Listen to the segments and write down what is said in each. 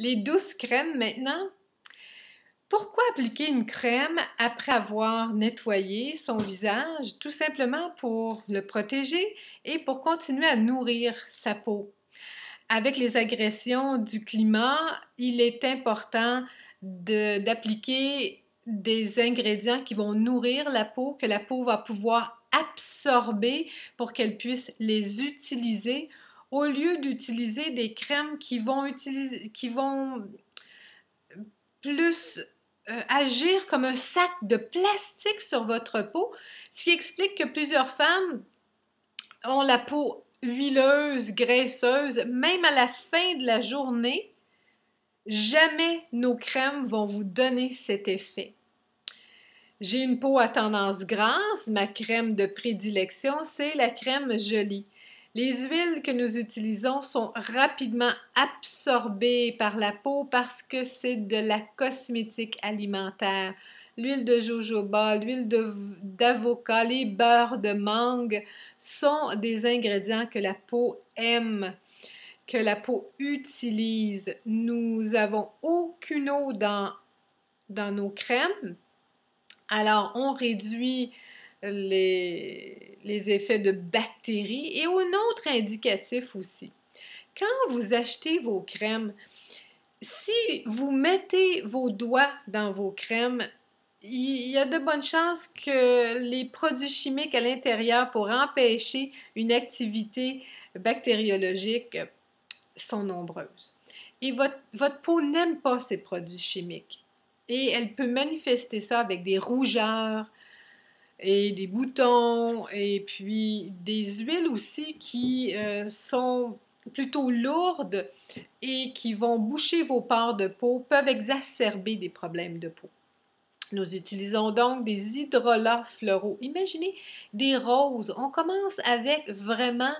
Les douces crèmes maintenant. Pourquoi appliquer une crème après avoir nettoyé son visage? Tout simplement pour le protéger et pour continuer à nourrir sa peau. Avec les agressions du climat, il est important d'appliquer des ingrédients qui vont nourrir la peau, que la peau va pouvoir absorber pour qu'elle puisse les utiliser, au lieu d'utiliser des crèmes qui vont plus agir comme un sac de plastique sur votre peau, ce qui explique que plusieurs femmes ont la peau huileuse, graisseuse, même à la fin de la journée. Jamais nos crèmes vont vous donner cet effet. J'ai une peau à tendance grasse, ma crème de prédilection, c'est la crème Jolie. Les huiles que nous utilisons sont rapidement absorbées par la peau parce que c'est de la cosmétique alimentaire. L'huile de jojoba, l'huile d'avocat, les beurres de mangue sont des ingrédients que la peau aime, que la peau utilise. Nous n'avons aucune eau dans nos crèmes. Alors, on réduit les effets de bactéries. Et un autre indicatif aussi, quand vous achetez vos crèmes, si vous mettez vos doigts dans vos crèmes, il y a de bonnes chances que les produits chimiques à l'intérieur pour empêcher une activité bactériologique sont nombreuses. Et votre peau n'aime pas ces produits chimiques. Et elle peut manifester ça avec des rougeurs et des boutons et puis des huiles aussi qui sont plutôt lourdes et qui vont boucher vos pores de peau, peuvent exacerber des problèmes de peau. Nous utilisons donc des hydrolats floraux. Imaginez des roses. On commence avec vraiment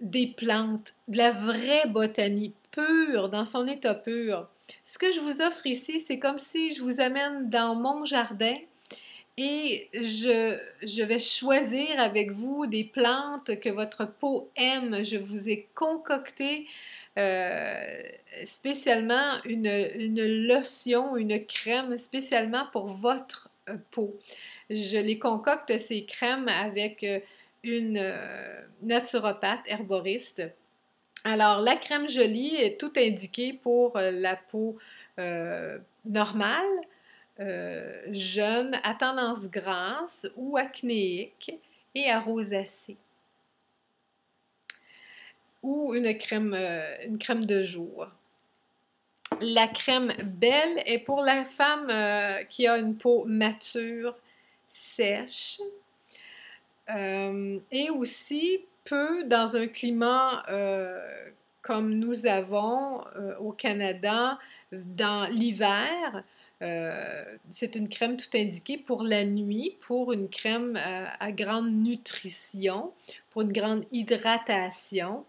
des plantes, de la vraie botanie pure, dans son état pur. Ce que je vous offre ici, c'est comme si je vous amène dans mon jardin et je vais choisir avec vous des plantes que votre peau aime. Je vous ai concocté spécialement une lotion, une crème spécialement pour votre peau. Je les concocte, ces crèmes, avec une naturopathe herboriste. Alors, la crème Jolie est tout indiquée pour la peau normale, jeune, à tendance grasse ou acnéique et à rosacée. Ou une crème de jour. La crème Belle est pour la femme qui a une peau mature, sèche, et aussi peut, dans un climat comme nous avons au Canada, dans l'hiver, c'est une crème tout indiquée pour la nuit, pour une crème à grande nutrition, pour une grande hydratation.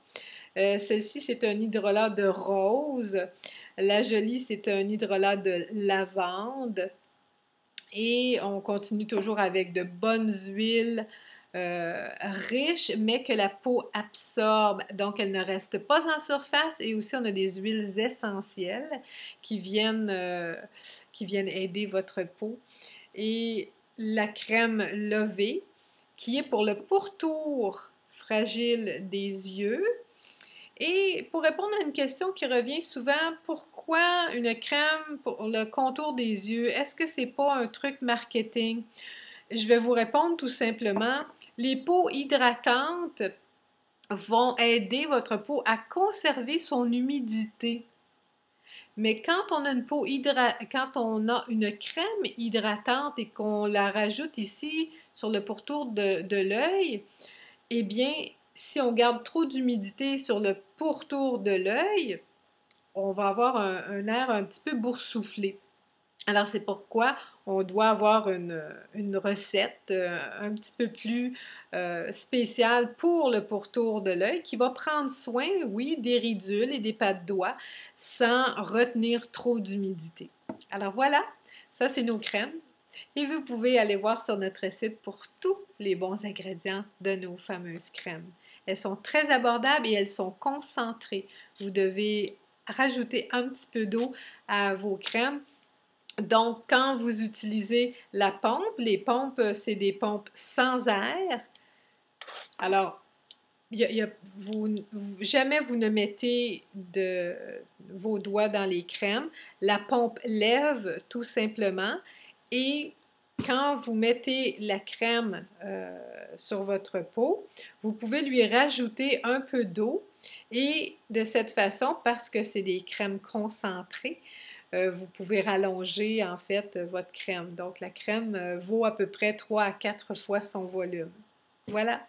Celle-ci, c'est un hydrolat de rose. La Jolie, c'est un hydrolat de lavande. Et on continue toujours avec de bonnes huiles riches, mais que la peau absorbe. Donc, elle ne reste pas en surface. Et aussi, on a des huiles essentielles qui viennent aider votre peau. Et la crème Lovée, qui est pour le pourtour fragile des yeux. Et pour répondre à une question qui revient souvent, pourquoi une crème pour le contour des yeux? Est-ce que c'est pas un truc marketing? Je vais vous répondre tout simplement. Les peaux hydratantes vont aider votre peau à conserver son humidité. Mais quand on a quand on a une crème hydratante et qu'on la rajoute ici sur le pourtour de l'œil, eh bien, si on garde trop d'humidité sur le pourtour de l'œil, on va avoir un air un petit peu boursouflé. Alors, c'est pourquoi on doit avoir une recette un petit peu plus spéciale pour le pourtour de l'œil qui va prendre soin, oui, des ridules et des pas de doigts sans retenir trop d'humidité. Alors voilà, ça c'est nos crèmes. Et vous pouvez aller voir sur notre site pour tous les bons ingrédients de nos fameuses crèmes. Elles sont très abordables et elles sont concentrées. Vous devez rajouter un petit peu d'eau à vos crèmes. Donc, quand vous utilisez la pompe, les pompes, c'est des pompes sans air. Alors, jamais vous ne mettez vos doigts dans les crèmes. La pompe lève tout simplement et quand vous mettez la crème sur votre peau, vous pouvez lui rajouter un peu d'eau et de cette façon, parce que c'est des crèmes concentrées, vous pouvez rallonger en fait votre crème. Donc la crème vaut à peu près 3 à 4 fois son volume. Voilà.